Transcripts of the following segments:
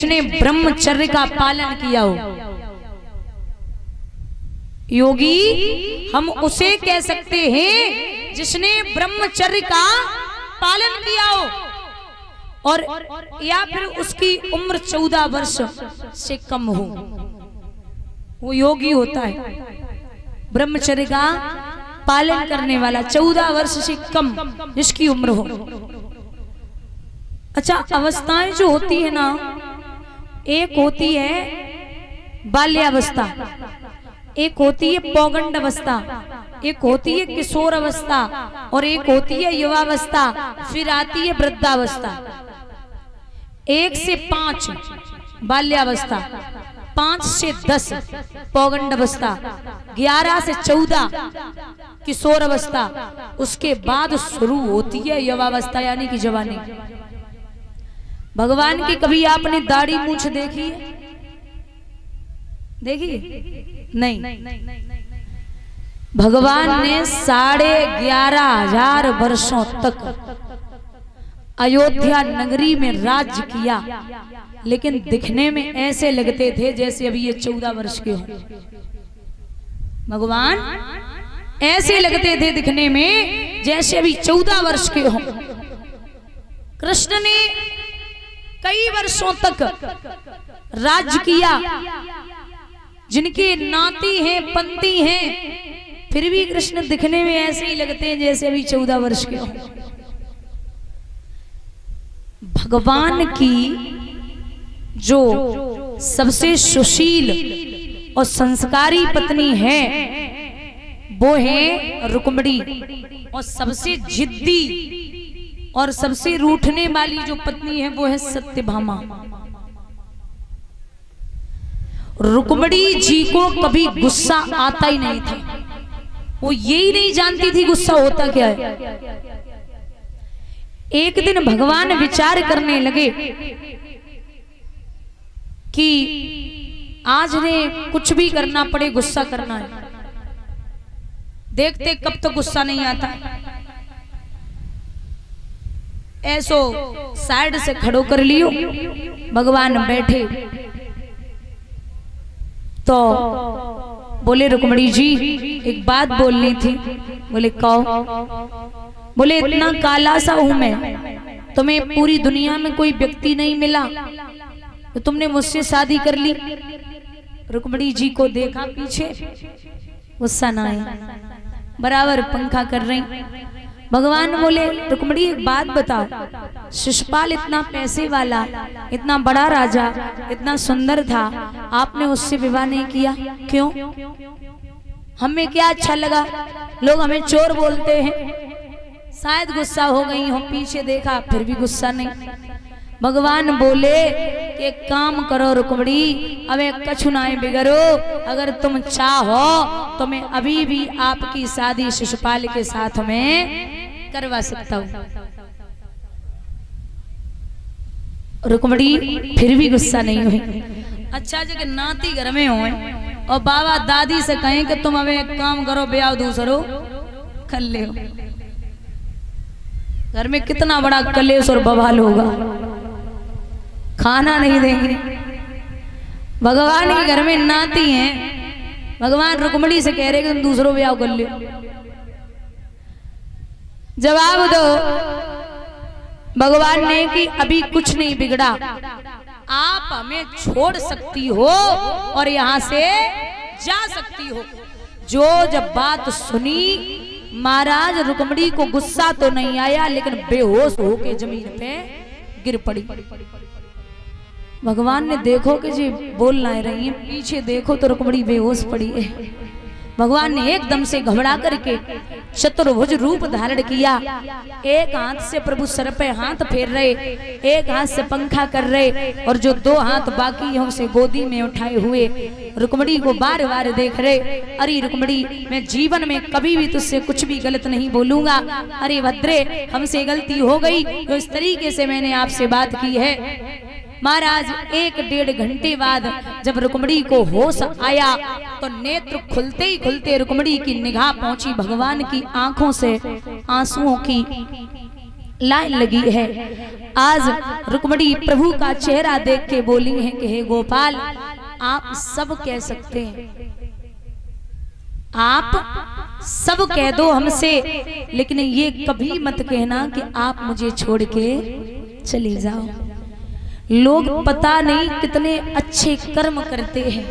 जिसने ब्रह्मचर्य का पालन किया हो, योगी हम उसे कह सकते हैं जिसने ब्रह्मचर्य का पालन किया हो, और या फिर उसकी उम्र 14 वर्ष से कम हो, वो योगी होता है। ब्रह्मचर्य का पालन करने वाला 14 वर्ष से कम जिसकी उम्र हो। अच्छा, अवस्थाएं जो होती है ना, एक होती है बाल्यावस्था, एक होती है पौगंड अवस्था, एक होती है किशोर अवस्था, और एक होती है युवावस्था, फिर आती है वृद्धावस्था। 1 से 5 बाल्यावस्था, 5 से 10 पौगंड अवस्था, 11 से 14 किशोर अवस्था, उसके बाद शुरू होती है युवावस्था यानी कि जवानी। भगवान की कभी आपने दाढ़ी मूंछ देखी है? देखी नहीं। भगवान ने 11,500 वर्षों तक अयोध्या नगरी में राज्य किया, लेकिन दिखने में ऐसे लगते थे जैसे अभी ये 14 वर्ष के हो। भगवान ऐसे लगते थे दिखने में जैसे अभी 14 वर्ष के हो। कृष्ण ने कई वर्षों तक राज्य किया, जिनके नाती हैं पंती हैं, फिर भी कृष्ण दिखने में ऐसे ही लगते हैं जैसे अभी 14 वर्ष के हो। भगवान की जो सबसे सुशील और संस्कारी पत्नी है वो है रुक्मिणी, और सबसे जिद्दी और सबसे रूठने वाली जो पत्नी है वो है सत्यभामा। रुक्मिणी जी को कभी गुस्सा आता ही नहीं था, वो यही नहीं जानती थी गुस्सा होता क्या है। एक दिन भगवान विचार करने लगे कि आज ने कुछ भी करना पड़े गुस्सा करना है। देखते कब तक गुस्सा नहीं आता, ऐसो साइड से खड़ो कर लियो। भगवान बैठे तो बोले रुक्मिणी जी एक बात बोलनी थी। बोले कहो। बोले इतना काला सा हूं मैं, तुम्हें पूरी दुनिया में कोई व्यक्ति नहीं मिला तो तुमने मुझसे शादी कर ली। रुक्मिणी जी को देखा पीछे, गुस्सा ना आया, बराबर पंखा कर रही। भगवान बोले रुक्मिणी एक बात बताओ, शिशुपाल इतना पैसे वाला, इतना बड़ा राजा, इतना सुंदर था, आपने उससे विवाह नहीं किया, क्यों? हमें क्या अच्छा लगा? लोग हमें चोर बोलते हैं। शायद गुस्सा हो गई हो, पीछे देखा फिर भी गुस्सा नहीं। भगवान बोले कि एक काम करो रुक्मिणी, अबे कछु नाई बिगड़ो, अगर तुम चाहो तो मैं अभी भी आपकी शादी शिशुपाल के साथ में करवा सकता हूँ। रुक्मिणी फिर भी गुस्सा नहीं हुई। अच्छा जगह नाती घर में हो और बाबा दादी से कहें कि तुम अबे एक काम करो, ब्याह दूसरो कर ले। घर में कितना बड़ा कलेश और बवाल होगा, खाना नहीं देंगे। भगवान के घर में नाती हैं, भगवान रुक्मिणी से कह रहे कि तुम दूसरों ब्याह कर लो। जवाब दो भगवान ने कि अभी कुछ नहीं बिगड़ा, आप हमें छोड़ सकती हो और यहाँ से जा सकती हो। जो जब बात सुनी, महाराज रुक्मिणी को गुस्सा तो नहीं आया, लेकिन बेहोश होके जमीन पे गिर पड़ी। भगवान ने देखो कि जी बोल ना रही है, पीछे देखो तो रुक्मिणी बेहोश पड़ी है। भगवान ने एकदम से घबरा करके चतुर्भुज रूप धारण किया। एक हाथ से प्रभु सर पे हाथ फेर रहे, एक हाथ से पंखा कर रहे, और जो 2 हाथ बाकी हैं उसे गोदी में उठाए हुए रुक्मिणी को बार बार देख रहे। अरे रुक्मिणी, मैं जीवन में कभी भी तुझसे कुछ भी गलत नहीं बोलूंगा। अरे भद्रे, हमसे गलती हो गई तो इस तरीके से मैंने आपसे बात की है। महाराज 1-1.5 घंटे बाद जब रुक्मिणी को होश आया तो नेत्र खुलते ही खुलते रुक्मिणी की निगाह पहुंची भगवान की आंखों से आंसुओं की लाइन लगी है। आज रुक्मिणी प्रभु का चेहरा देख के बोली है कि हे गोपाल, आप सब कह सकते हैं, आप सब कह दो हमसे, लेकिन ये कभी मत कहना कि आप मुझे छोड़ के चले जाओ। लोग पता नहीं कितने अच्छे कर्म करते हैं,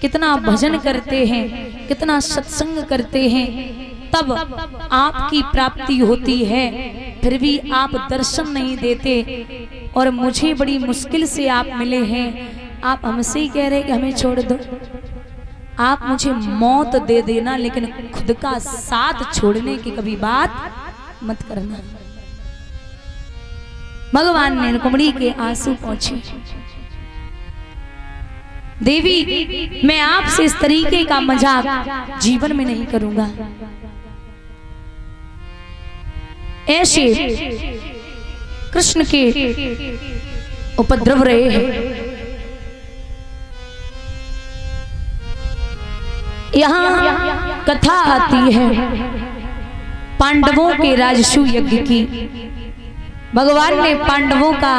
कितना भजन करते हैं, कितना सत्संग करते हैं, तब आपकी प्राप्ति होती है, फिर भी आप दर्शन नहीं देते। और मुझे बड़ी मुश्किल से आप मिले हैं, आप हमसे ही कह रहे कि हमें छोड़ दो। आप मुझे मौत दे देना, लेकिन खुद का साथ छोड़ने की कभी बात मत करना। भगवान ने रुक्मिणी के आंसू पोंछे। देवी, मैं आपसे इस तरीके का मजाक जीवन में नहीं करूंगा। ऐसे कृष्ण के उपद्रव रहे हैं। यहाँ कथा आती है पांडवों के राजसूय यज्ञ की। भगवान ने पांडवों का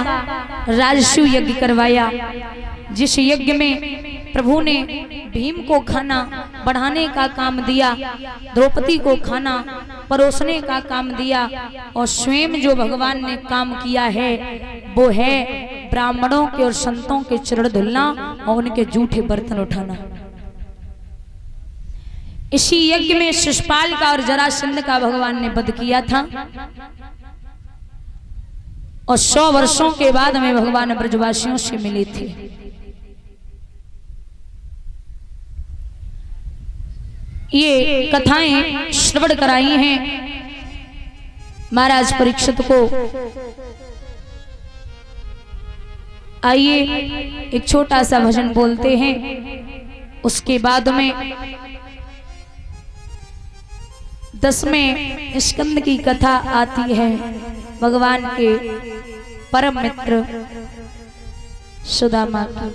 राजसूय यज्ञ करवाया, जिस यज्ञ में प्रभु ने भीम को खाना बढ़ाने का काम दिया, द्रौपदी को खाना परोसने का काम दिया, और स्वयं जो भगवान ने काम किया है वो है ब्राह्मणों के और संतों के चरण धुलना और उनके जूठे बर्तन उठाना। इसी यज्ञ में शिशुपाल का और जरासंध का भगवान ने वध किया था, और 100 वर्षों के बाद हमें भगवान ब्रजवासियों से मिले थे। ये कथाएं श्रवण कराई हैं महाराज परीक्षित को। आइए एक छोटा सा भजन बोलते हैं, उसके बाद में 10वें स्कंद की कथा आती है भगवान के परम मित्र सुदामा की।